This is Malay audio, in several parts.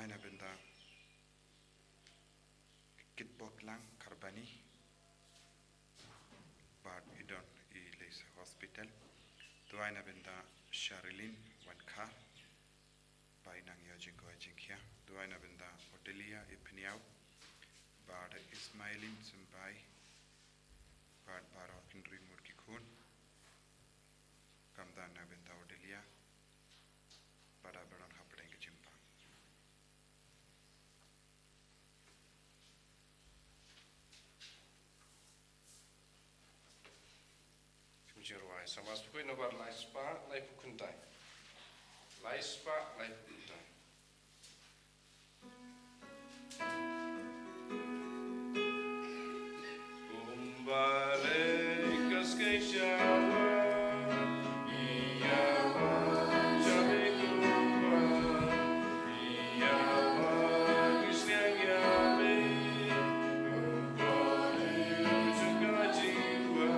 Duaina benda kitbok lang karbani bad idon I Lisa Hospital. Duaina benda Sharilyn Wankar by nang yojing ko jingkia. Duaina benda Odelia Ipniau bad Ismailin Sumbai bad baro Indri Murkikun kamdan na benda Odelia bada baron hapdeng jimpa. Jirwai sama sepui nobar laispa lai pukuntai. Laispa lai pukuntai. Umbale kaskeshawa iyawa jabekuwa iyawa kisnyagyabe umbale chungajiwa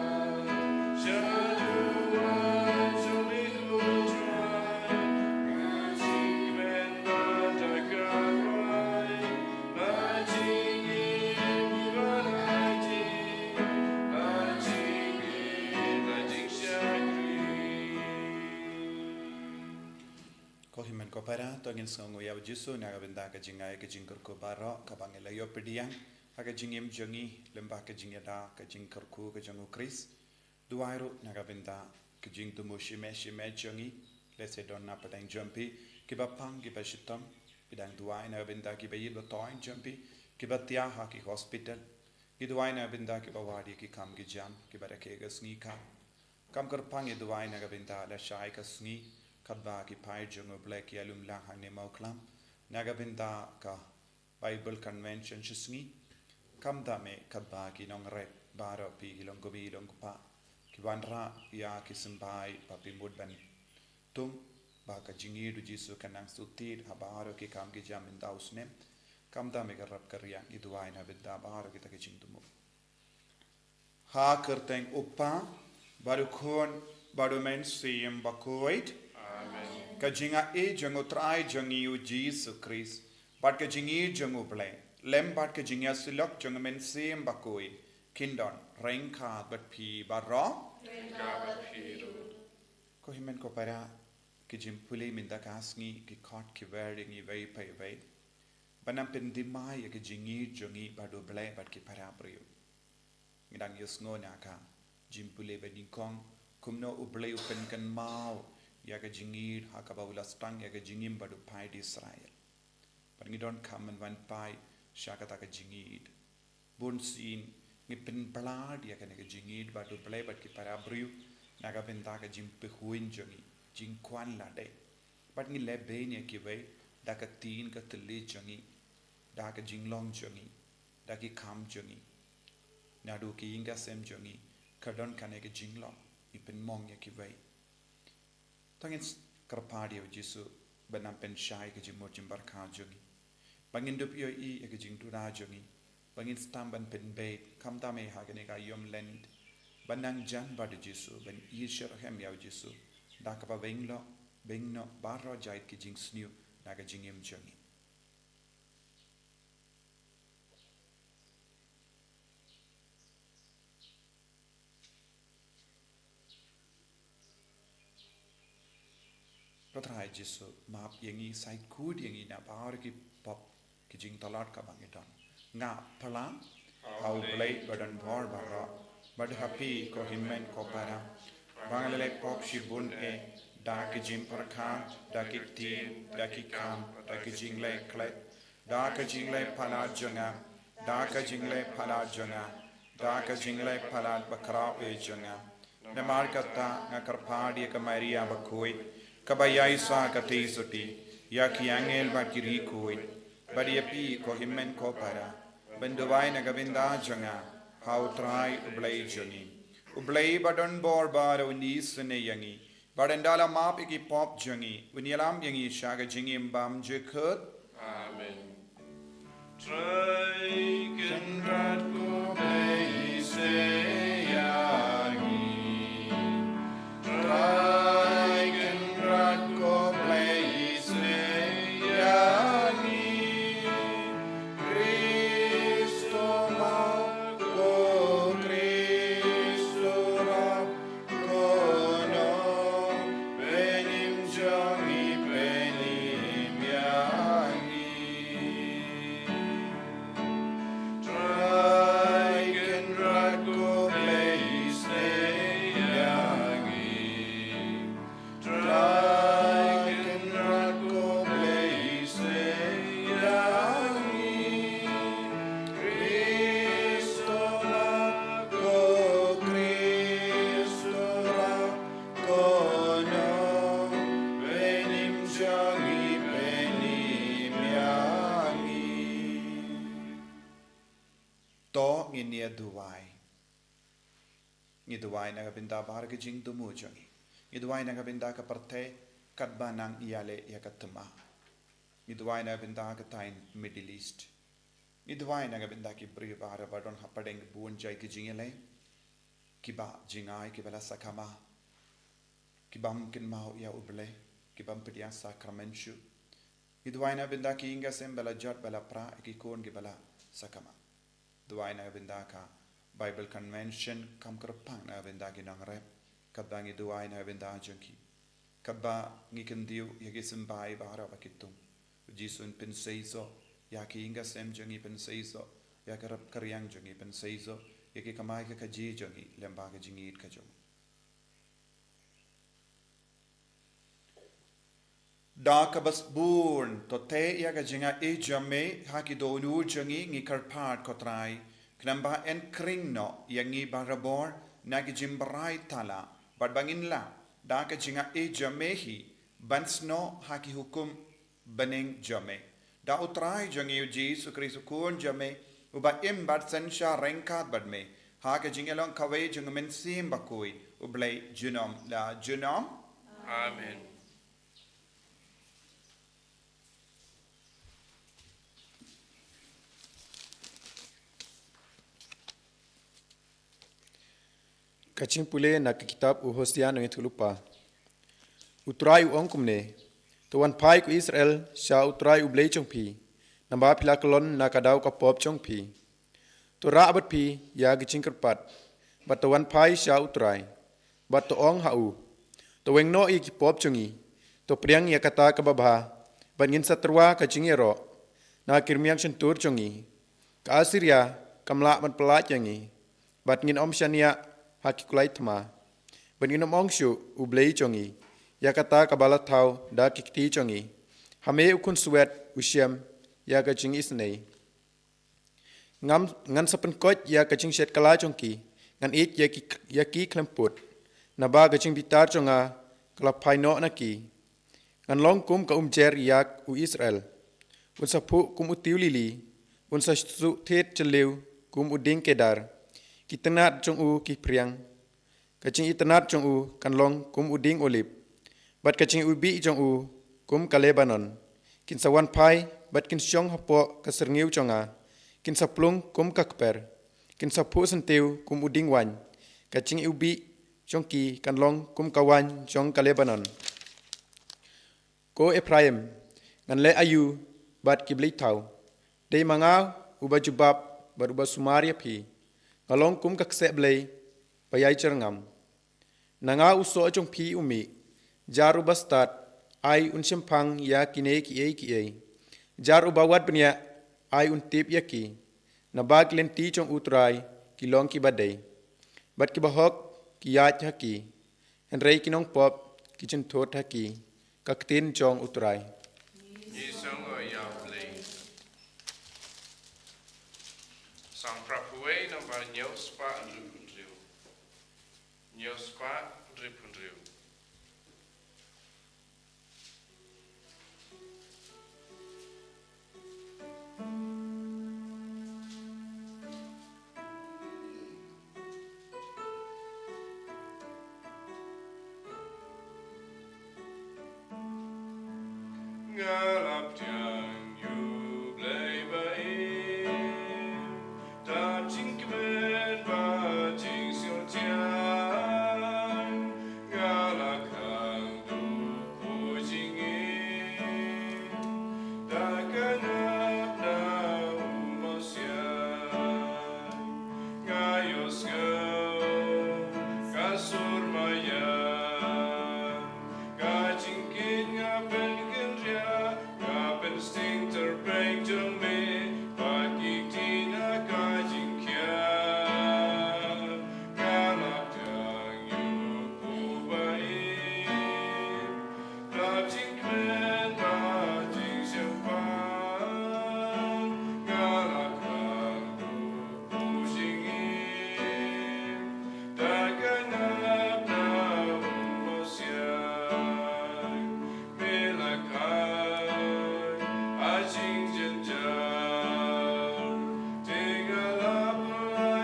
Kohimen ko para tongin songo ya Jisu na benda ka jingai ka jingkar ko baro ka bangela yo pediang ka jingim jongi lemba ka jingada ka jingkar ko ka jongo Kris duairu na benda ka jing tumo shime jongi lese donna padang jumpi ki bapang ki bashitam bidang duai na benda ki bayi lo toin jumpi ki batia ha ki hospital ki duai na benda ki bawadi ki kam ki jam ki barake ga sngi kam kar pang ki duai na benda la shai ka sngi kadba ki pai jungo black yalum lang hangne mauklam naga binda ka Bible Convention shisngi kamda me kadba ki nong rep baro pi hilong gobi long pa ki wanra ya ki simbai papi mudban tum ba ka jingi du Jisu kanang sutir habaro ki kam ki jam inda usne kamda me garap karya ki duai na binda baro ki take jingtumu ha kerteng upa baru khon baru men siem Bakhuid ka jinga e jango trai jangi u Jisu Christ bat ka jingi jango ble lem bat ka jinga silok jango men sem Bakhuid kindon rengka bat pi barro ko himen ko para ki jimpuli minda kasngi ki kot ki werding I vei pai vei banam pen dimai ka jingi jangi badu ble bat ki para priu ngidang yusngo na ka jimpuli bedingkong kumno uble upen kan mau ya ka jingir ha ka bawla stang ya ka jingim badu pai di Israel but you don't come and one pai shakata ka jingid bun sin ngi pen blad ya ka ne ka jingid badu play but ki para briu na ka pen ta ka jim pe huin jongi jing kwan la de but ngi le be ne ki ve da ka tin ka tli jongi da ka jinglong jongi da ki kam jongi na du ki inga sem jongi ka don ka ne ka jinglong I pen mong ya ki ve tangin karpadi o Jisu banam pen shai ke jimor jimbar kha jongi bangin dup yo I ke jing tu ra jongi bangin stamban pen be kam ta me ha ke ne ka yom Lent banang jan bad Jisu ban yishar hem ya Jisu da ka ba bengno barro jait ke jing sniu na ka jingim jongi Patrai Jisu map yengi sai kud yengi na power ki pop ki jing talat ka bangidon nga pala how play badan bor bara bad happy ko himmen ko para bangale pop shibun e da ki jim par khan da ki tin da ki kam da ki jing le kle da ka jing le pala jonga da ka jing le pala jonga da ka jing le pala bakra e jonga na markata nga karpadi ka Maria Bakhuid kabayai sa kati suti ya ki angel bat kiri koi badi api ko himmen ko para benduwai na gabinda janga how try ublay jongi ublay badon bor baro ni sene yangi badendala map iki pop jongi unyalam yangi shaga jingi mbam jekut amen try can rat ko play say yangi try can rat ko play say yangi nginia duwai. Ngi duwai nagabinda bahar ke jing tumu jongi. Ngi duwai nagabinda ka parte katba nang iale ya katema. Ngi duwai nagabinda ka tain Middle East. Ngi duwai nagabinda ki bri bahar badon hapadeng buon jai ke jingele. Kiba jingai kibala sakama. Kibam kin mau ya uble. Kibam pedia sakramentu. Ngi duwai nagabinda ki inga sem bala jot bala pra ikikon kibala sakama. Duwai nagabinda ka Bible Convention kam kerpang na benda ginang rep kadba ngi duai na benda jengki kadba ngi kendiu yagi sembai bahara bakitum Jisu penseiso yaki inga sem jengi penseiso yakarap karyang jengi penseiso yaki kamai ka kaji jengi lemba ka jingit ka jong da ka bas burn to te yaga jinga e jamme haki do nu jengi ngi karpat kotrai Knamba en kringno yangi barabor nagijimbarai tala barbangin la daka jinga e jamehi bansno haki hukum baning jame da utrai jangi Jisu Kristu kun jame uba imbat sansha renkat badme haka jingelong kawe jungamen sim Bakhuid ublay junom la junom Amen. Kacing pule nak kitab Hosea nang itulupa. Utrai uang kumne. Tuan pai ku Israel sya utrai ublei chong pi. Namba pila kelon nakadau kapop chong pi. Tura abat pi ya gicing kerpat. Bat tuan pai sya utrai. Bat tuong hau. Tuweng no i kipop chongi. Tu priang ya kata kababha. Bat ngin satrwa kacing ero. Na kirmiang sentur chongi. Ka Assyria kamla bat pelat yangi. Bat ngin om syania hakikulai thma beninam ongshu ublei chongi ya kata kabala thau da kikti chongi hame ukun suet usiam ya kaching isnei ngan sapen kot ya kaching set kala chongki ngan it ya ki klemput na ba kaching bitar chonga kala phaino na ki ngan long kum ka umjer yak u Israel un sapu kum utiulili un sa su thet cheleu kum uding kedar Kitenat jong u ki priang. Kacing itenat jong u kanlong kum uding olip. Bat kacing ubi jong u kum ka Lebanon. Kin sawan pai bat kin syong hapo ka serngiu jonga. Kin saplung kum ka kper. Kin sapu sentiu kum uding wan. Kacing ubi jong ki kanlong kum kawan jong ka Lebanon. Ko Ephraim ngan le ayu bat kibli tau. Dei mangau uba jubab bat uba sumaria pi. Ngalong kum kakse blay payay cerngam. Nanga uso jong pi umi. Jaru bastat ay unsimpang ya kine ki. Jaru bawat benya ay untip ya ki. Nabag lenti jong utray kilong ki baday. Bat ki bahok ki yat haki. Henry kinong pop ki centot haki. Kaktin jong utray. Yisong o yaplay. Sang prapuwe nomor nyospa ripunriu. Nyospa ripunriu. Ngalap tiang yu blay bai. Ta ching kmen ba ching siu tiang. Ngalak hang du pu jing e. Ta kanap na umosyan. Ngayos ngau kasur mayan. Kajingkin ngapen kenria, ngapen stinter peng jengme, pagi tina kajingkian. Ngalap tiang yuk ubain, lap jingkmen ba jing siapan. Ngalap hang du pusingin, takkan ngalap na umosyan. Melakai ajing jenjar, tinggal apa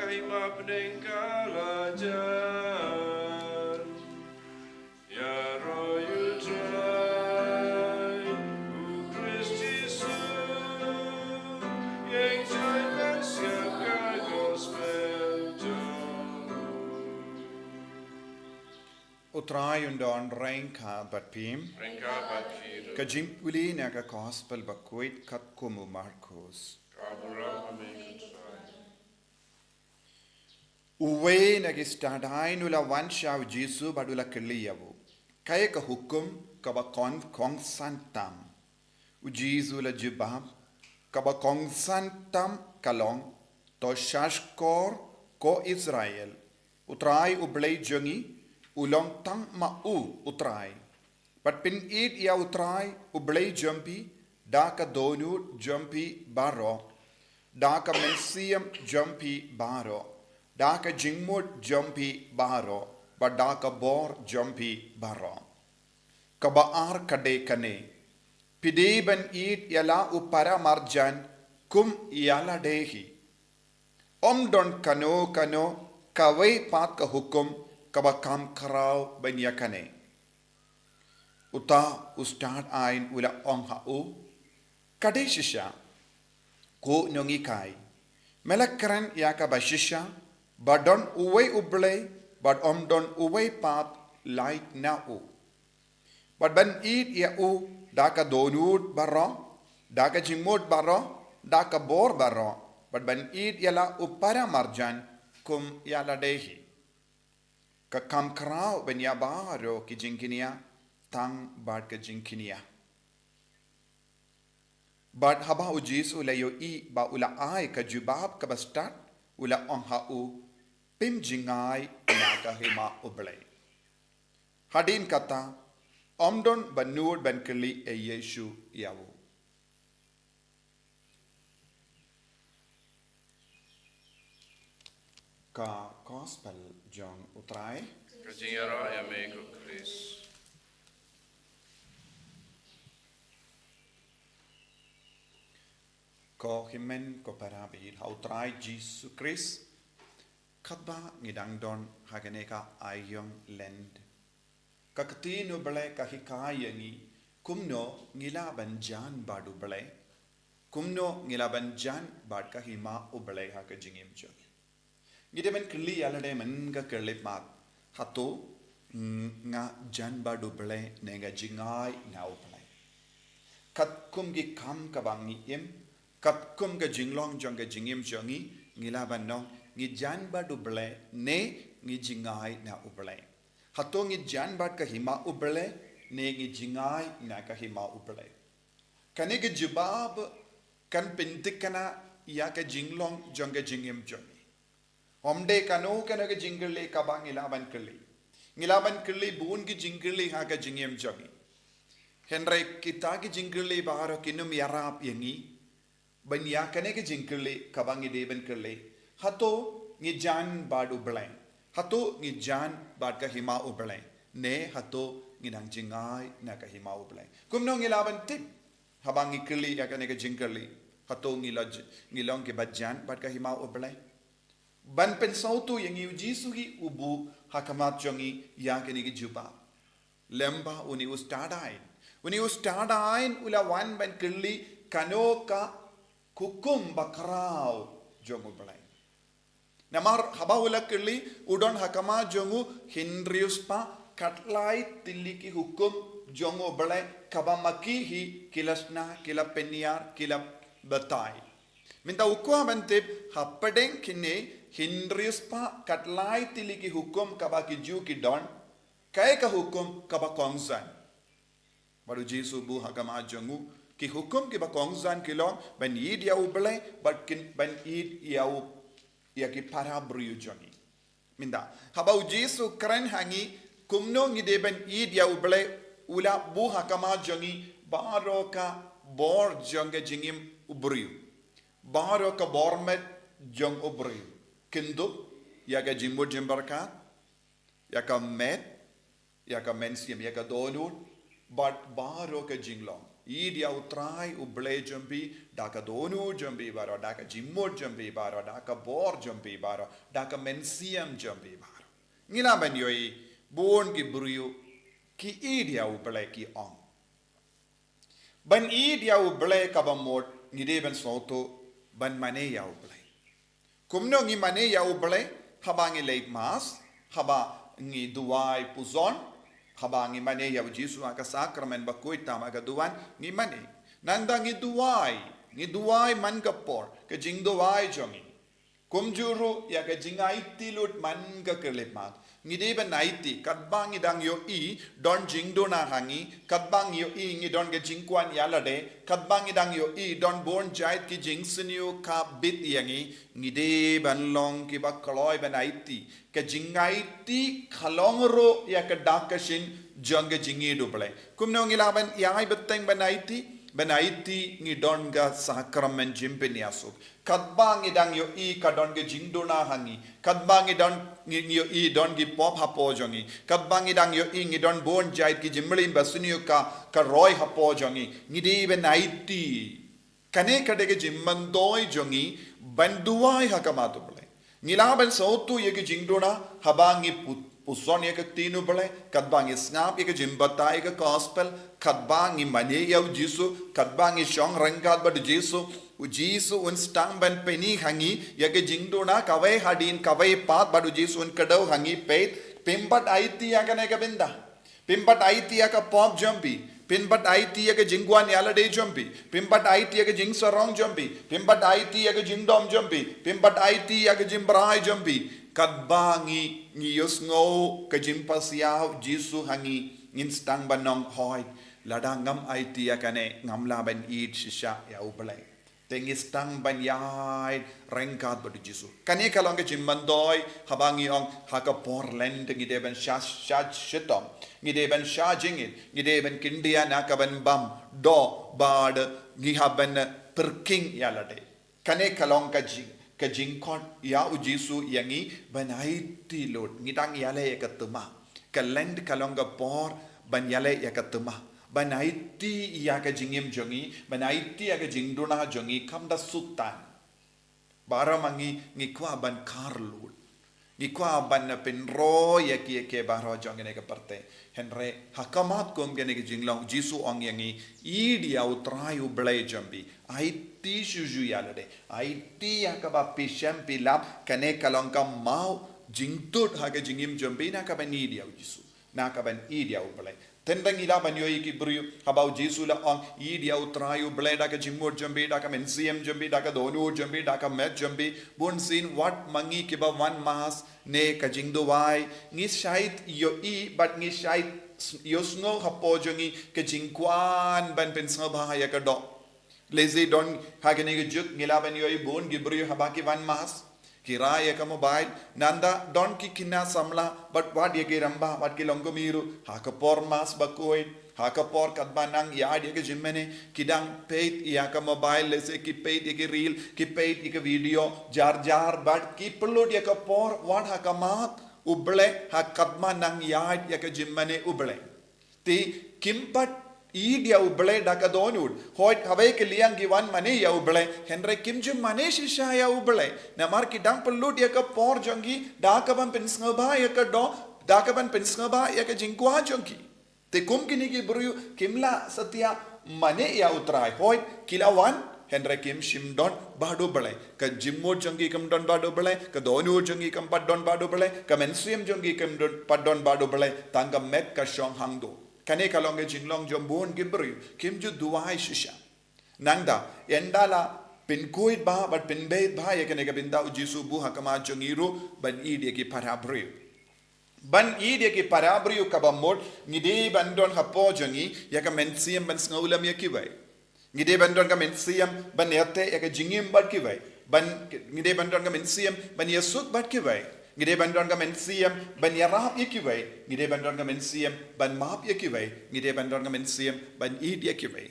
imap ning kalajan. Ya royu try, u Christ Jisu, yang jangan siapkan gospel Utrai undon rengka bat pim. Rengka bakiru. Kajimpuli naga gospel Bakhuid kat kumu Marcos. Kabura amikutrai. Uwe nagistadain ula wanshaw Jisu badula keliyavu. Kaya ka hukum kaba kong santam. U Jisu la jibab kaba kong santam kalong to shashkor ko Israel. Utrai ublay jungi ulong tang ma'u utrai. But pin it ya utrai ublay jumpi daka donu jumpi baro. Daka mensiam jumpi baro. Daka jingmut jumpi baro, but daka bor jumpi baro. Kabaar kade kane. Pidiban eat yala upara marjan kum yala dehi. Don kano kawai pat ka hukum kabakam karau banyakane. Uta ustad ain ula ha'u. Kade shisha. Ko nongikai. Melakaran yaka bashisha. Badon uway ublay, but don uway pat light na u. But ban eat ya u, daka donut baro, daka jimut baro, daka bor baro, but ban eat yala upara marjan, kum yala dehi. Kakam krao ben yabaro ki jinkinia, tang bad ka jinkinia. But haba u Jisu layo I ba ula ay ka jubab ka bastat, ula ha'u, pim jingay naga hima ublay. Hadin kata, omdon banud ben kili e Yesu yawu. Ka gospel John utray. Kajingara ya meko Chris. Ko himen ko parabid ha utray Jisu Christ. Kaba ngidang don haganeka ayong Lent. Kakatino bale kahikaya ni kumno ngilaban jan badu bale. Kumno ngilaban jan bad kahima ubale ha kajingim jo. Ngidemen kli alade man ka kerlip mat. Hato nga jan badu bale nenga jingai na ubale. Kat kum gi kam kabangi im. Kat kum ga jinglong jong ga jingim jongi ngilaban no. Ngi jan badu bale ne ngi jingai na ubale. Hato ngi jan bad ka hima ubale ne ngi jingai na ka hima ubale. Kane ge jibab kan pintikana ya ka jinglong jonga jingim jongi. Omde kano kana ge jingle ka bang ilaban kili. Ngilaban kili bun gi jingle ha ka jingim jongi. Henry kita gi jingle baharo kinum yarap yangi. Ban ya kane ge jingle ka bang ideben kili. Hato ngi jan bad ublay. Hato ngi jan bad ka hima ublay. Ne hato ngi nang jingai na ka hima ublay. Kumno ngi laban tip. Habang ngi kili ya kane ka jingkili. Hato ngi long ki badjan bad ka hima ublay. Ban pensau tu yang ngi Jisu gi ubu hakamat jongi ya kane ki juba. Lemba uni ustadain. Uni ustadain ula wan ban kili kano ka kukum bakrao jong ublay. Namar habawala kili udon hakama jongu Hindrius pa katlai tiliki hukum jongo balai kabamaki hi kilasna kila peniar kila batai. Minta ukwa bantip hapadeng kine Hindrius pa katlai tiliki hukum kabaki ju ki don kaya ka hukum kabakongzan. Baru Jisu bu hakama jongu ki hukum ki bakongzan kilong ban yid ya ubalai ban yid ya yaki para briu jongi. Minda. Habau Jisu keren hangi kumno ngideben id ya uble ula bu hakama jongi baro ka bor jonga jingim ubriu. Baro ka bormet jong ubriu. Kindu yaga jimbo jimbarka yaka met yaka mensiam yaka donut but baro ka jinglong I dia utrai uble jambi daka donu jambi baro daka jimmo jambi baro daka bor jambi baro daka mensiam jambi baro ngila ban yoi bon ki buriu ki I dia uble ki ong ban I dia uble ka bamot ngide ban soto ban mane ya uble kumno ngi mane ya uble haba ngi late mass haba ngi duai puzon haba ngi mane ya Jisu aka sakramen Bakhuid tama ka duan ngi mane nanda ngi duai man kapor ke jing duai jongi kumjuru ya ke jingai tilut man ka kerlemat ngi deba naiti katbang idang yo I don jing do na hangi katbang yo I ngi don ke jingkwan yalade katbang idang yo I don born jait ki jing sinyo ka bit yangi ngi deban long ki ba kloi banaiti ke jingai ti khalongro ya ke dakashin jong ke jingi do ble kumno ngi laban yai beteng banaiti ngi don ga sakramen jimpeniasuk katbang idang yo I kadon ke jingdo na hangi katbang idang yo I don gi pop hapo jongi katbang idang yo I ngi don born jait ki jimlim basuniyo ka roy hapo jongi ngi de banaiti kane kade ke jimmandoi jongi banduai hakamatu ble ngilaban sautu ye ke jingdo na habangi puson ye ke tinu ble katbangi snap ye ke jimbatai ke gospel katbangi mane ya Jisu katbangi shong rengkat bad Jisu un Sdang ban peni hangi ya ke jingdo na kawai hadin kawai pat bad Jisu un kadau hangi pet pimpat aiti ya kane ke benda pimpat aiti ya ka pop jambi pimpat aiti ya ke jingwan yala de jambi pimpat aiti ya ke jing sarong jambi pimpat aiti ya ke jingdom jambi pimpat aiti ya ke jimbrai jambi katbangi ngiyos ngo ke jimpas yaw Jisu hangi ngin Sdang banong hoy ladangam aiti ya kane ngamla ban id shisha ya ublay tengi Sdang ban yai rengkat badu Jisu kane kalong ke jimmandoi habangi ong haka porlen tengi deben shaj shitom ngi deben shajingin ngi deben kindia nakaban bam do bad ngi haben perking yalade kane kalong ka jingkon ya Jisu yangi banaiti lord ngidang yale yakatuma kalend kalong ka por ban yale yakatuma banaiti ya ka jingim jongi banaiti ya ka jingduna jongi kamda sultan baramangi ngikwa ban karlud ngikwa ban penro ya ki ke baro jongi ne ka parte henre hakamat kom gene ke jinglong Jisu ong yangi idi au trayu blay jambi aiti shuju yalade aiti ya ka ba pisham pilap kane kalong ka mau jingtut ha ka jingim jambi na ka ban idi au Jisu na ka ban idi au blay tendang ila ban yoi ki bru habau Jisu la ong idi au trayu blay da ka jingmur jambi da ka mensiam jambi da ka donu jambi da ka met jambi bun sin what mangi ki ba one mass ne ka jingdo wai ngi shait yo I but ngi shait yosno hapo jongi ke jingkwan ban pensang bahaya ka do lazy don hagene ke juk ngila ban yoi bon gibru habaki one mass kiraya ka mobile nanda don ki kinna samla but what ye ke ramba what ki longo miru hakapor mas Bakhuid hakapor kadbanang yad ye ke jimmene kidang peit ya ka mobile lese ki peit ye ke reel ki peit ye ke video jar but ki upload ye ka por what hakamat uble hakadmanang yad ye ke jimmene uble ti kimpat I dia uble daka donud hoit hawai ke liang giwan mane ya uble henre kimjum mane shisha ya uble namar ki dang pelut ya ka por jongi daka ban pensngaba ya ka do daka ban pensngaba ya ka jingkwa jongi te kum kini ki bru kimla satya mane ya utrai hoit kilawan henre kim shimdon bado bale ka jimmo jongi kam don bado bale ka donu jongi kam padon bado bale ka mensiam jongi kam don padon bado bale tanga met ka shong hangdo kane kalong jinglong jombon gibru kimju duai shisha nangda endala pinkuit ba but pinbeit ba ya kane kabinda Jisu bu hakama jongiru ban ide ki parabru ban ide ki parabru kabamot ngide bandon hapo jongi ya ka mensiam ban snaulam ya kibai ngide bandon ka mensiam ban yate ya ka jingim bat kibai ban ngide bandon ka mensiam ban yasuk bat kibai ngide bandon ka mensiam ban yarap yekibai ngide bandon ka mensiam ban map yekibai ngide bandon ka mensiam ban id yekibai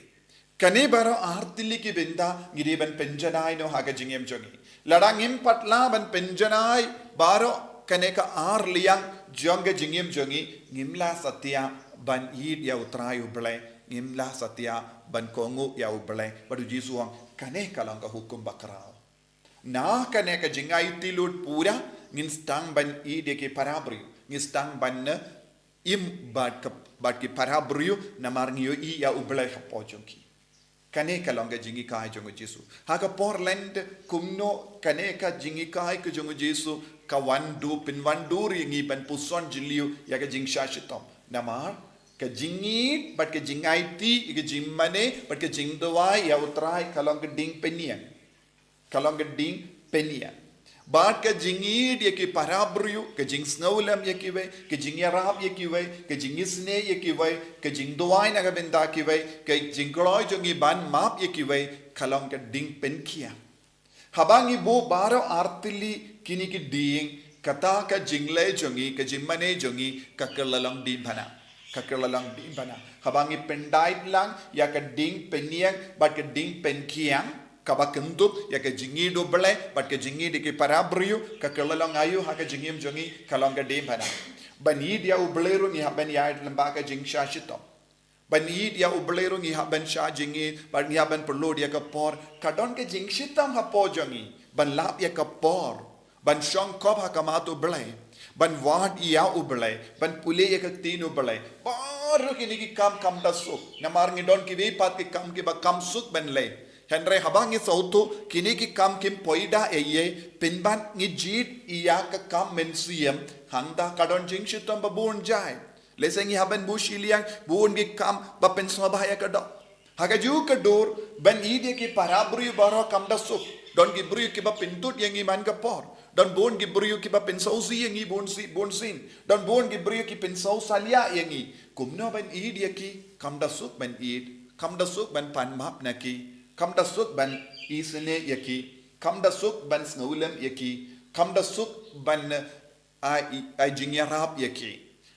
kane baro artili ki benda ngide ban penjanai no haga jingem jongi ladangim patla ban penjanai baro kane ka ar liang jonga jingem jongi ngimla satya ban id ya utrayu ble ngimla satya ban kongu ya uble badu Jisu ang kane kalong ka hukum bakrao na kane ka jingai tilut pura ngin stang ban I de ke parabri ngin stang ban im bat ki parabri na marngiyo I ya uble hapojongki kane kalong ka jingi kai jongo Jisu haka Portland kumno kane ka jingi kai ka jongo Jisu ka wandu pinwanduri ngi ban puson jiliu ya ka jing shashitom namar ka jingit bat ka jingai ti ka jimmane bat ka jingdawai ya utrai kalong ka ding penian bat ka jingit ya ki parabriu ka jing snaulam ya ki vai ka jing yarab ya ki vai ka jing isne ya ki vai ka jingdawai na ka benda ki vai ka jingkloi jongi ban map ya ki vai kalong ka ding penkia habangi bo baro artili kini ki ding kata ka jingle jongi ka jimmane jongi ka kelalang di bana habangi pendait lang ya ka ding peniang bat ka ding penkiang ka bakendup ya ka jingi do bele bat ka jingi de ki parabriu ka kelalang ayu ha ka jingim jongi kalong ka di bana bani dia ubleru ni haban ya lamba ka jing shashito bani dia ubleru ni haban sha jingi bat ni haban perlu dia ka por kadon ka jing shitam ha po jongi ban lap ya ka por ban shong kop ha ka matu bele ban wad ia ublay ban pule ya ka tinu blay baru kini ki kam dasuk namar ngidon ki vipat ki ba kam suk ban le henre habangi sautu kini ki kam kim poida eye pinban ngijit ia ka kam mensiam handa kadon jing shitam ba bun jai lesengi haban bushiliang bun ki kam ba pen sobaya ka do haga ju ka dur ban ide ki parabri baro kam dasuk don ki bru ki ba pintut yang iman ka por dan bon ki brio ki ba pensau si yang i bon sin dan bon ki brio ki pensau salia yang i kumno ban I dia ki kam dasuk ban pan map na ki kam dasuk ban isene yaki kam dasuk ban snaulam yaki kam dasuk ban ai jingyarap yaki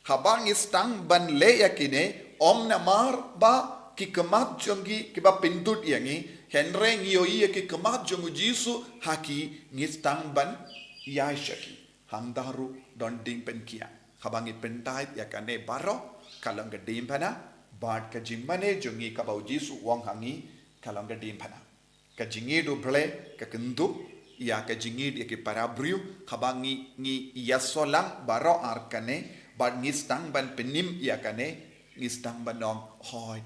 habang istang ban le yakine om namar ba ki kemat jongi ki ba pintut yang i henre ngiyoi ki kemat jongu Jisu haki ngistang ban Yashaki Hamdaru don ding penkia habangi pentait yakane baro kalang gadim pana bad ka jimmane jongi ka bau Jisu wong hangi kalang gadim pana ka jingi do ble ka kendu ya ka jingi ya ki parabriu habangi ngi yasolang baro arkane bad ngistang ban penim yakane ngistang banong hoy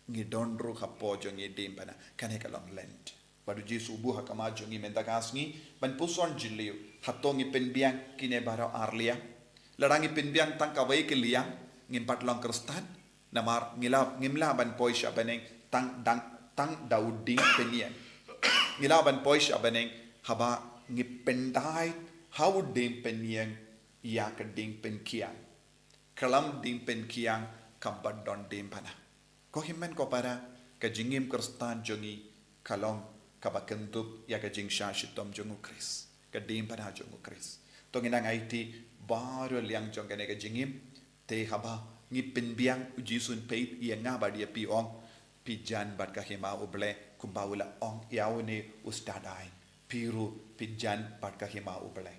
ngi donru hapo jongi dim pana kane kalang Lent badu Jisu buha kama jongi mentagasngi ban puson jiliu hatongi penbiang kine barau arlia larangi penbiang tang kawai ke liang ngimpat long kristan namar ngimla ban poisha baneng tang dauding penian ngila ban poisha baneng haba ngipendai how ding penian ya ka ding penkiang kalam ding penkiang kambat don ding pana ko himmen ko para ka jingim kristan jongi kalong kabakentup ya ka jing shashitom jongu kris kadim pada jongu kris tonginang IT baru liang jong kane ka jingim te haba ngi penbiang ujisun peit ia nga ba dia pi ong pi jan bat ka hema uble kumbawula ong yaune ustadai piru pi jan bat ka hema uble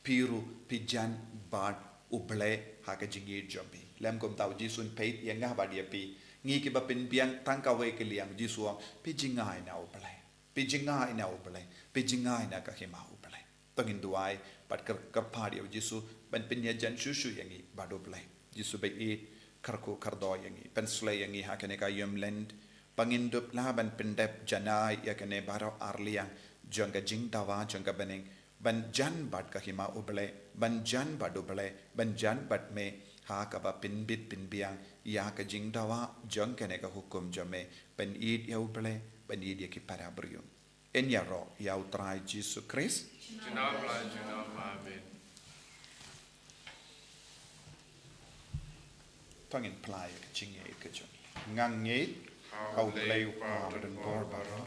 piru pi jan bat uble ha ka jingi jombi lem kom tau jisun peit ia nga ba dia pi ngi ki ba penbiang tangka we ke liang jisu pi jingai na uble Pijingai na ublay, pijingai na kahima ublay. Tongin duai, pat kerpadi au Jisu, ban penyajan susu yangi badublay. Jisu bay it, karku kardo yangi, penslay yangi hakane kayum Lent, pangindup laban pendep janai yakane baro arliang, jangga jing dawa jangga beneng, ban jan bad kahima ublay, ban jan badublay, ban jan bad me, hakaba pinbit pinbiang, yaka jing dawa jangkane ka hukum jame, ban it ya ublay, bani dia ki parabrium en yaro ya utrai Jisu Christ tangin play jinge ke joni ngang nge au play pardon barbara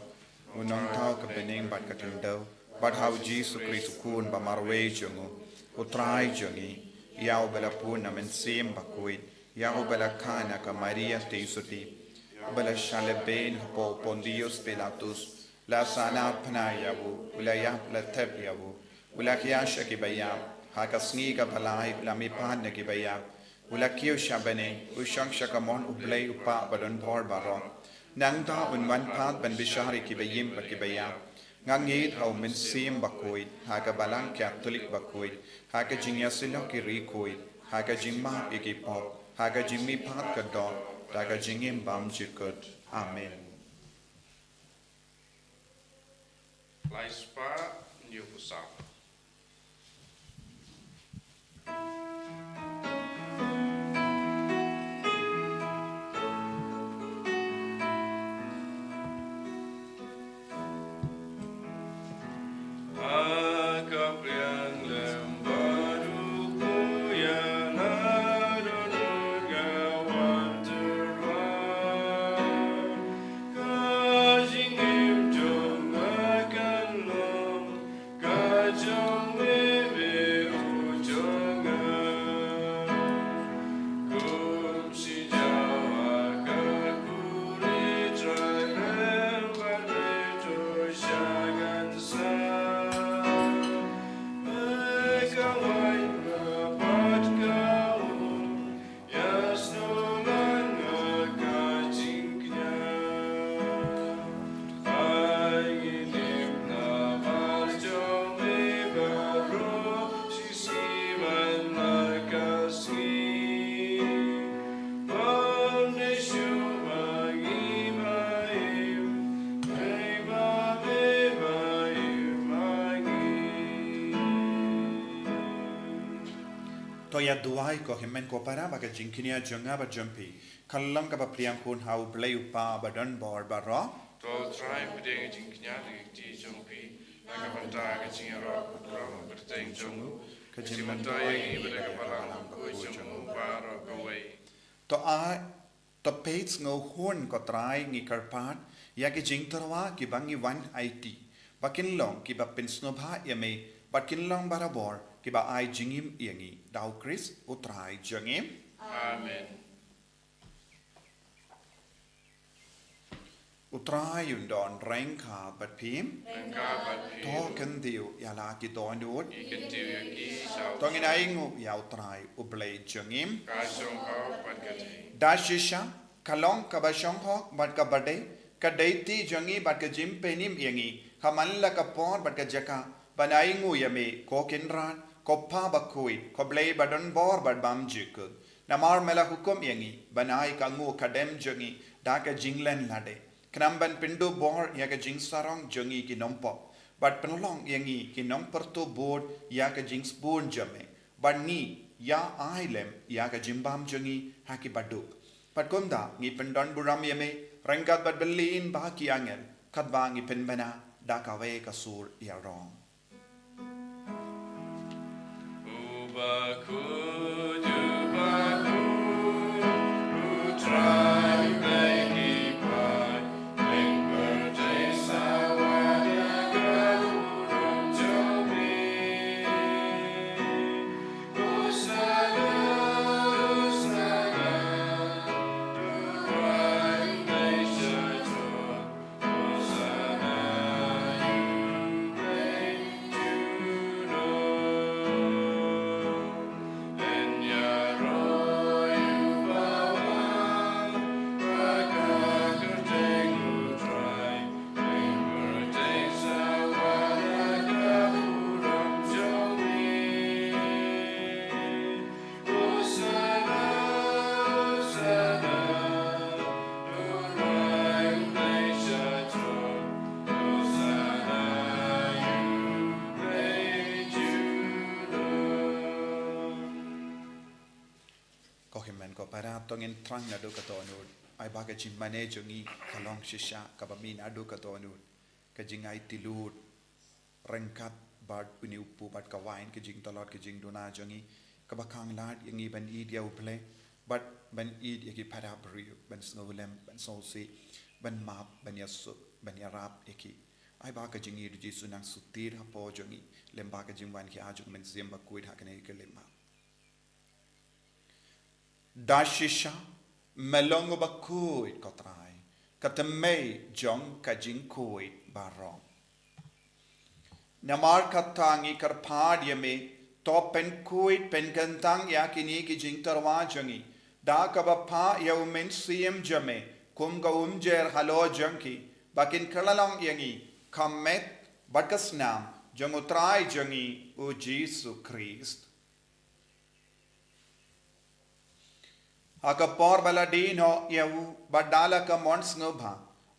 unang tau ka beneng bat ka kendo bat how Jisu Christ kun ba marwe jongo utrai jongi ya bela pun namen sim Bakhuid ya bela kana ka Maria teisuti bala shaleben po pondios pilatus la sanar panayabu ulaya la tabiyabu ulakiya shakibayam hakasngi ka balai la mipan ki bayam Ulakio shabane, ushang shakamon ublay upa badon bor baron. Nang da unwan pat ban bishari kibayim bakibaya. Ngangit au mensim Bakhuid, haga balang Catholic Bakhuid, haga jingyasilo kirikoid, haga jingma ikipop, haga jingmi pat kadon, haga jingim bam jikut. Amen. Laispa Nyukusa. Toya duai ko himen ko para baga jinkinia jonga ba jumpi. Kallang ka ba priam kun hau blay upa badon bor baro. Tol try beding jinknya di jumpi. Naga banta ke jingero kudram berteng jongu. Kajimanta yang ibadah kepalang ko jongu baro kawai. To pates ngo hun ko try ngi karpat ya ki jingtarwa ki bangi wan IT. Bakin long ki ba pinsnobha yame bakin long barabor ki ba ai jingim yangi dau Chris utrai jangim. Amen. Utrai undon rengka bat pim. Engkau bagi To kan diu ya la ki don dut. ikan tiu ki sau. To ngin ai ngu ya utrai ublay jangim. Kasong kau pagkati. Dashisha kalong ka ba shong ho bat ka bade ka deiti jangi bat ka jim penim yangi kamanla ka por bat ka jaka banai ngu yame ko kinran ko pa Bakhuid ko blay badon bor bad bam jikul namar mela hukum yangi banai ka ngu kadem jangi da ka jinglen lade knamban pindu bor ya ka jing sarong jangi ki nompo but penlong yangi ki nomperto board ya ka jing spoon jame but ni ya ailem ya ka jimbam jangi haki baduk pat konda ngi pendon buram yame rengkat bad belin ba ki angel kat ba ngi penbana da ka we ka sur ya rong. Bakhuid, who try make it by, make birthday sawada galurum jomi. Usana, right nation joy. Usana, you reign to know. Ko para tongin trang na do katonud ay baga jing manejo ngi kalong shisha kabamin adu katonud kajing ay tilud rengkat bad uni upu bad kawain kajing tolot kajing dona jongi kabakang lad yangi ban id ya uple but ban id yaki para brio ban snowlem ban solsi ban map ban yasu ban yarap yaki ay baga jing id Jisu nang sutir hapo jongi lemba kajing wan ki ajung men zim Bakhuid hakane kelema Dashisha melongo Bakhuid kotrai katemei jong kajing Bakhuid barong Namar katangi karpad yame to pen kuit pen kantang ya kini ki jing tarwa jangi da ka ba pha ya men siem jame kum ga jer halo jangi bakin kalalong yangi kamet bakasnam jangu trai jangi o Jisu Christ aka por bala din ho ya badala ka mons ngobha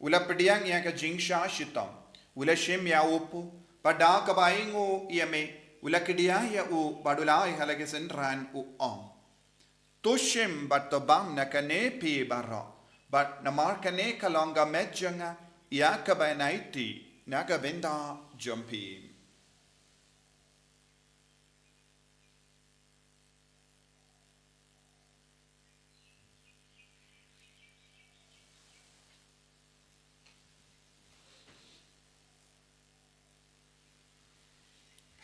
ula pediang ya ka jingsha shitam ula shim ya upu pada ka baingu yame ula kedia ya u badulai halage senran u om tushim batobam na kane pi baro but namar kane kalonga medjanga ya ka bainaiti na ka benda jumpi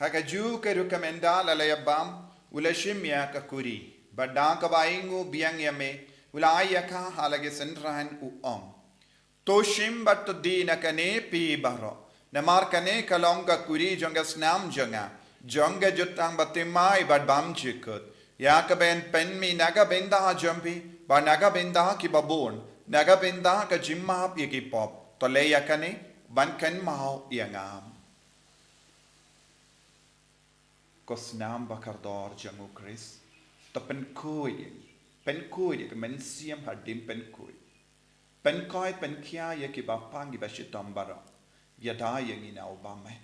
Hakaju ke recommenda la layabam ula shimya ka kuri badda ka baingu biang yame ula ayaka halage senran u om to shim bat dina kane pi baro namar kane kalonga kuri jonga snam jonga jutang batimai bad bam chikut ya ka ben pen mi naga benda jampi ba naga benda ki babon naga benda ka jimma pi ki pop to le yakane ban kan mau yangam Kosnam bakardor jangu Chris to pen kui ke men siam hadim pen koi pen kia ye ki bapang ba shitam bara yada yang ina obame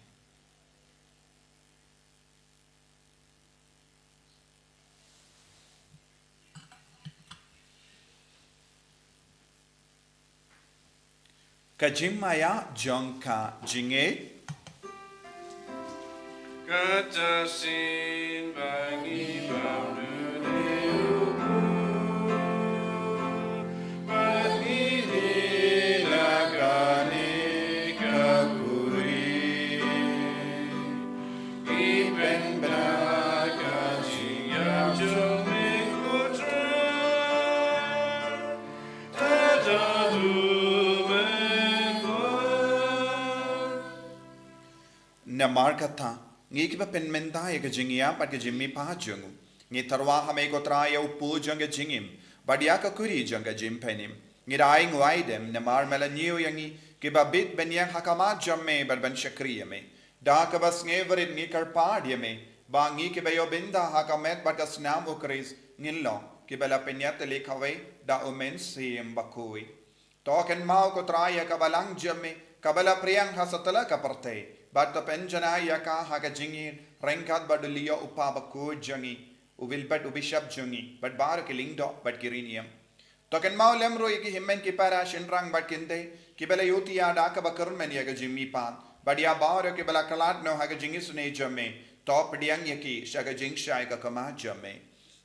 Kajimaya jongka jinge Katasin bagi Namarkata ngi ki pen menta ye ka jingia pat ke jimmi pa jungu ngi tarwa hame ko tra ye upu janga jingim badia ka kuri janga jim penim ngi dai ngwaidem namar mela niu yangi ki babit benya hakama jamme ban shakriye me da ka bas nge verit ngi kar pad ye me ba ngi ki bayo binda hakamet bat asnam ukris ngillo ki bela penyat le khawe da omen sim bakhuid to ken mau ko tra ye ka balang jamme kabala priyang hasatala ka parte But the penjana yaka haka jingin renkat badulia upa Bakhuid jangi uvilpat ubishap jangi but bar kilingdo but kirinium token maulem ro iki himmen ki para shinrang but kinde kibela yuti ya daka bakurmen yaga jimmi pan but ya bar kibela kalat no haka jingi sune jamme top diang yaki shaga jing shai ka kama jamme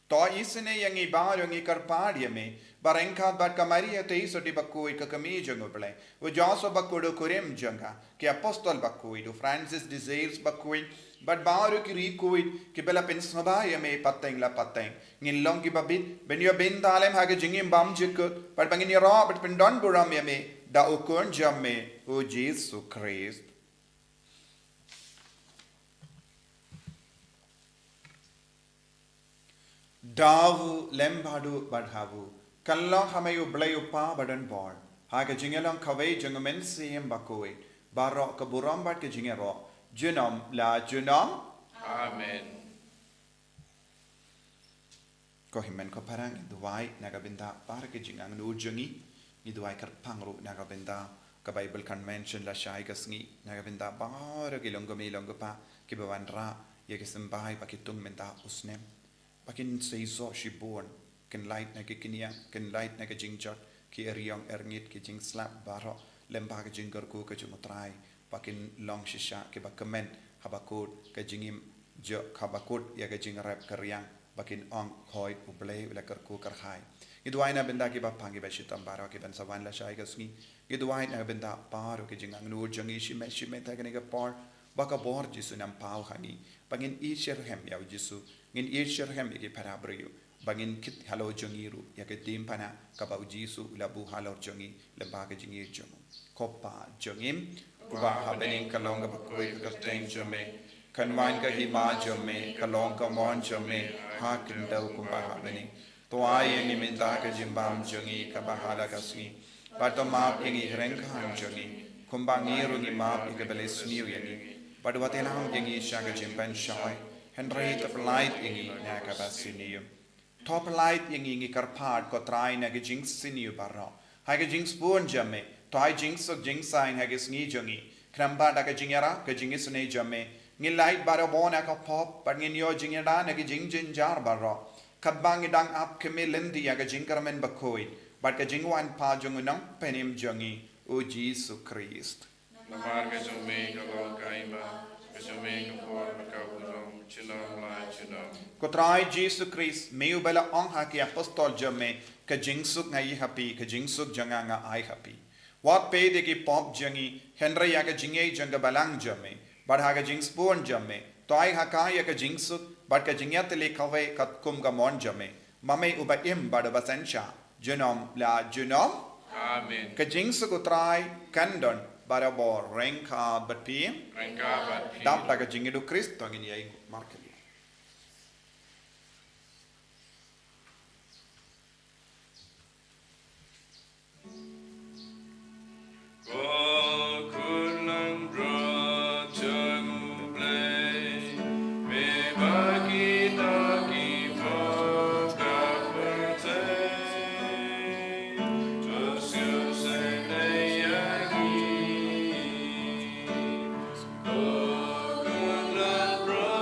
to isne yangi bar yangi karpad yame Barenkat bat kamari ate soti Bakhuid ka kami jango ple u jaso Bakhuid kurim janga ki apostol Bakhuid u Francis desires Bakhuid but baru ki rikuid ki bela pen smaba yame pateng la pateng ngin long ki babit ben yo ben dalem hage jingim bam jikut but bangin yo ro but pen don buram yame da u kon jamme u Jisu Christ Davu lembadu badhavu Kallang hamayu blayu pa badan bor. Haga jingelang kawai jangamen siem Bakhuid. Barok kaburam bat ke jingero. Junam la junam. Amen. Ko himen ko parang duwai nagabinda para ke jingang nu jangi. Ni duwai karpangru nagabinda ka Bible Convention la shai ka Sngi nagabinda bara ke longomi longopa ki bawanra ye ke sembai pakitung menta usnem. Pakin seiso shibon. Ken light na ke kinia ken light na ke jingjot ki eriong erngit ki jing slap baro lemba ke jingger ku ke jumutrai pakin long shisha ke bakamen habakut ke jingim jo habakut ya ke jingrap keryang bakin ong hoi uble ula kerku kerhai idwai na benda ki bapangi ba shitam baro ki ban sawan la shai ke Sngi idwai na benda baro ke jingang nu jangi shime ta ke ne por baka bor Jisu nam pau hani bangin I sherhem ya Jisu ngin I sherhem ke parabrio Bangin kit halo jongiru ya ke timpana kabau Jisu labu halor jongi lembaga jingi jongu kopa jongim uba habening kalonga Bakhuid ka teng jome kan wain ka hima jome kalong ka mon jome ha kindau kumbaha beni toa yengi minta ka jimbam jongi ka bahala kasni pato map yengi rengkhan jongi kumbangi rungi map ikabele sniu yengi padwatenam yengi shaga jimban shai henry the light yengi na ka basinium top light yengi karpad ko trai na ge jinx siniu barro ha ge jinx bon jame toy jinx of jinx sign ha ge sni jongi kramba da ka jingera ka jingis ne jame ngilai baro bona ka pop but ngin yo jingeda na ge jing jin jar barro kabang idang up kemilendi ya ga jingkarmen Bakhuid but ka jingwan pa jungunang penim jongi o Jisu Christ Namar ka jome ka long kaima ka jome ka por ka burom chinam la chinam ko trai Jisu Christ meu bela ong ha ki apostol jame ka jingsuk ngai happy ka jingsuk janga nga ai happy wat pe de ki pop jangi henry ya ka jingai janga balang jame but ha ka jings pon jame to ai ha ka ya ka jingsuk but ka jingyat le khawe kat kum ka mon jame mame uba im bada basencha junom la junom Amen ka jingsuk utrai kandon bara bor renka but pi Rengka bat pi dap ta ka jingidu Christ to ngin yai market Ko kunang bro changu play me bagi taki po ka perte just you say yagi ko kunang bro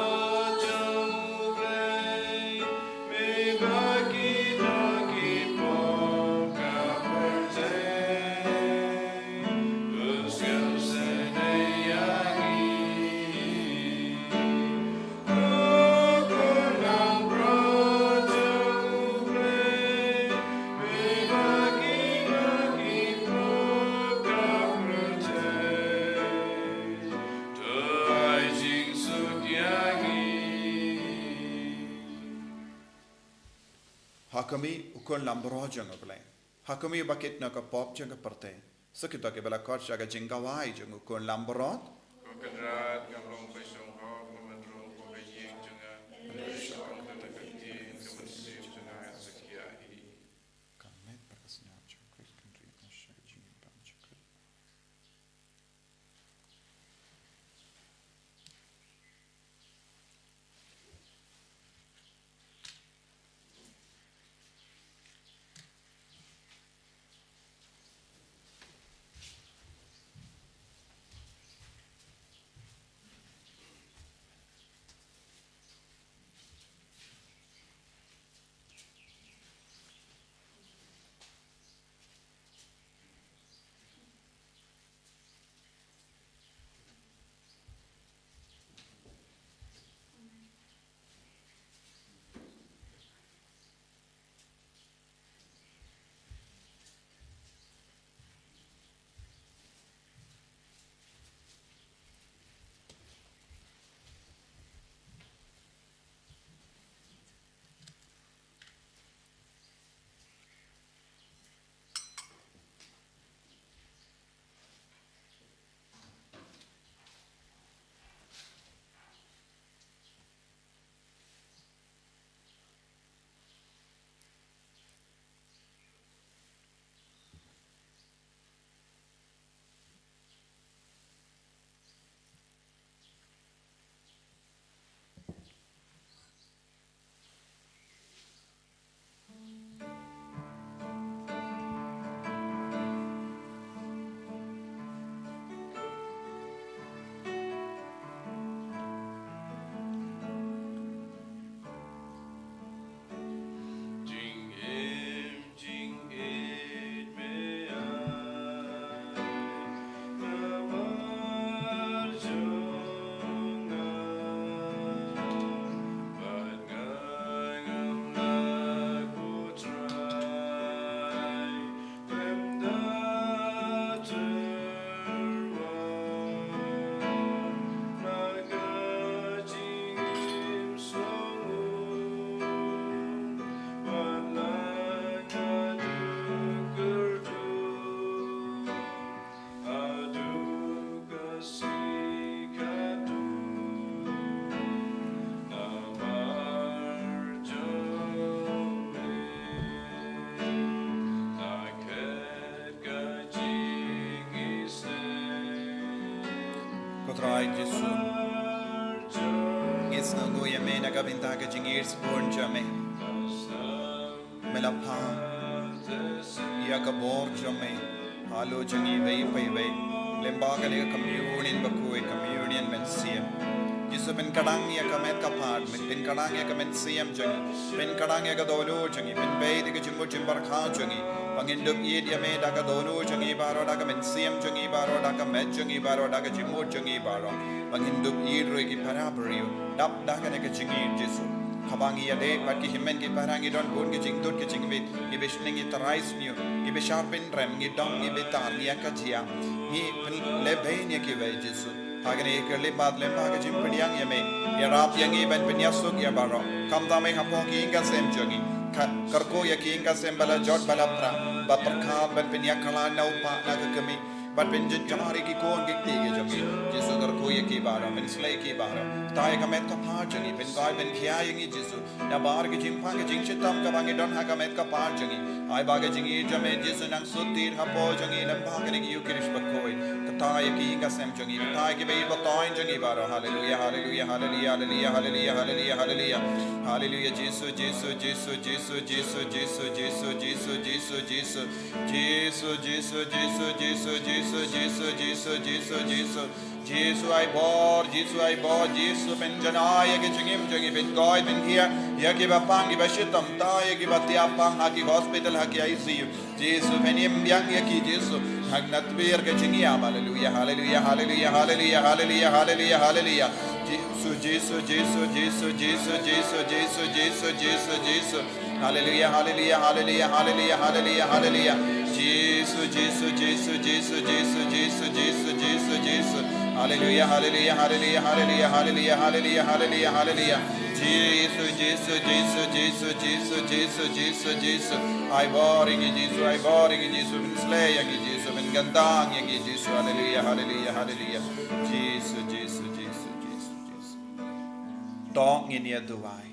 changu play me bagi taki po ka perte Hakami ukon lambro jang oble. Hakami bakit na ka pop jang parte. Sakita ke bela kot shaga jingawai jang ukon lambrot. Kokadrat kamlong paisong hok namadrong ko bejeng jangan paisong natakati kamusim jangan sekiahi Kamet perkasnya jang Christ country na shaga jingawai jang. Tuai Jisu. Sngi yame nagabinda ka jingir born jame. Melapa yakabor jame. Halo jangi vei pai vei. Lembaga ni communion Bakhuid communion men siam. Jisu ben kadang ya kamet kapad ben kadang ya kamet siam jangi. Ben kadang ya kadolo jangi. Ben bei di kajimbo jimbar kha jangi. Panginduk ied yame daga dolo jangi baro daga men siam jangi baro daga met jangi baro daga jimbo jangi baro. Panginduk ied roi ki parabrio. Dap daga ne kajingi Jisu. Kabangi ya de pat ki himmen ki parangi don bun ki jing tut ki jing bit. Ki bishning ki tarais niu. Ki bisharpin rem ki dong ki bitar ni akajia. Ni lebein ya ki vei Jisu. Hagani kerli bad lemba ka jim pediang ya me. Ya rap yangi ben penyasuk ya baro. Kam ta me hapo ki inga sem jangi. Karko ya ki inga sem bala jot bala pra. Baperka ben penyakala nau pa naga kami. But when Jamari ki kon ki tege jangi. Jisu karko ya ki baro. Ben slay ki baro. Tayo kamet ka pa jangi. Ben kai ben kia yangi Jisu. Na bar ki jim pa ki jing chitam ka bangi don ha kamet ka pa jangi. Ay baga jingi jame Jisu nang sutir hapo jangi. Lemba ka ni Ïukharist Bakhuid. Tayo ki inga sem jangi. Tayo ki bei batoin jangi baro. Hallelujah, hallelujah, hallelujah, hallelujah, hallelujah, hallelujah, hallelujah. Hallelujah, Jisu, Jisu, Jisu, Jisu, Jisu, Jisu, Jisu, Jisu, Jisu, Jisu, Jisu, Jisu, Jisu, Jisu, Jisu, Jisu, Jisu, Jisu, Jisu. Jisu I bor, Jisu ben janaya ke jingim jangi ben God ben here. Ya ki bapang ki bashitam ta ya ki batiapang ha ki hospital ha ki ICU. Jisu ben yem yang ya ki Jisu. Hagnat bir ke jingi hallelujah, hallelujah, hallelujah, hallelujah, hallelujah, hallelujah, hallelujah. Jisu, Jisu, Jisu, Jisu, Jisu, Jisu, Jisu, Jisu, Jisu, Jisu. Hallelujah, hallelujah, hallelujah, hallelujah, hallelujah, hallelujah. Jisu, Jisu, Jisu, Jisu, Jisu, Jisu, Jisu, Jisu, Jisu. Hallelujah, hallelujah, hallelujah, hallelujah, hallelujah, hallelujah, hallelujah, hallelujah. Jisu, Jisu, Jisu, Jisu, Jisu, Jisu, Jisu, Jisu. I boring Jisu, I boring Jisu, ben slay yagi Jisu, ben gandang yagi Jisu. Hallelujah, hallelujah, hallelujah. Jisu, Jisu, Jisu, Jisu, Jisu. Dong in ya duai.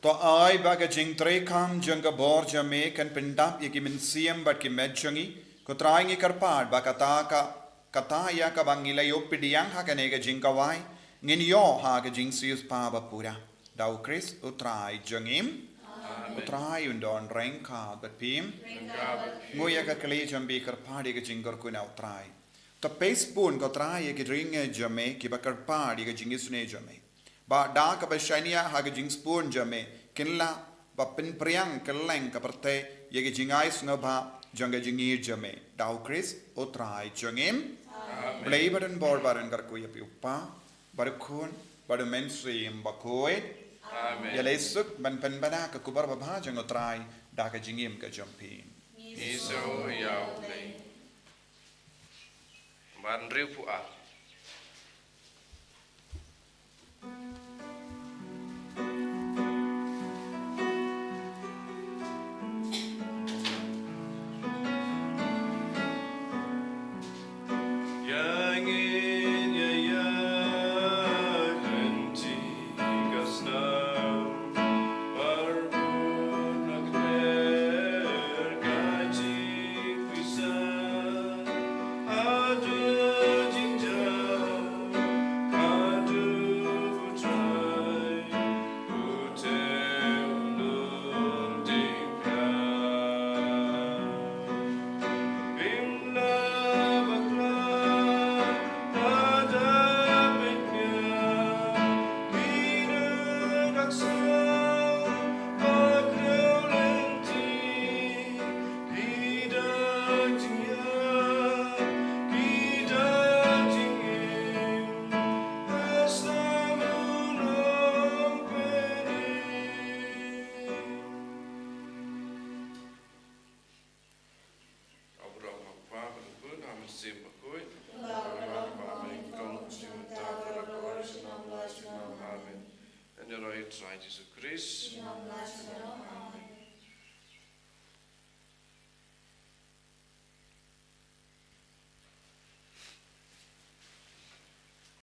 To ai baga jing tre kam janga bor jame kan pendap yagi men siam bat ki med jangi. Ko trying karpad ba kata ya ka bangila yo pidiang ha kanega jingkawai ngin yo ha ka jingsius pa ba pura dau Chris utrai jangim utrai undon renka bat pim ngoya ka kle jambi karpadi ka jingar ku na utrai to pespun ko trai ki ringe jame ki ba karpadi ka jingisne jame ba da ka ba shania ha ka jingspun jame kinla ba pin priang keleng ka parte ye ki jingais ngaba Janga jingir jame dau Chris utrai jangim blay badan bor badan karku ya piupa barukun badu mensim Bakhuid ya lesuk ban penbana ka kubar babha jang utrai da ka jingim ka jampi Iso yau play. Ban rifu a. Jisu Christ.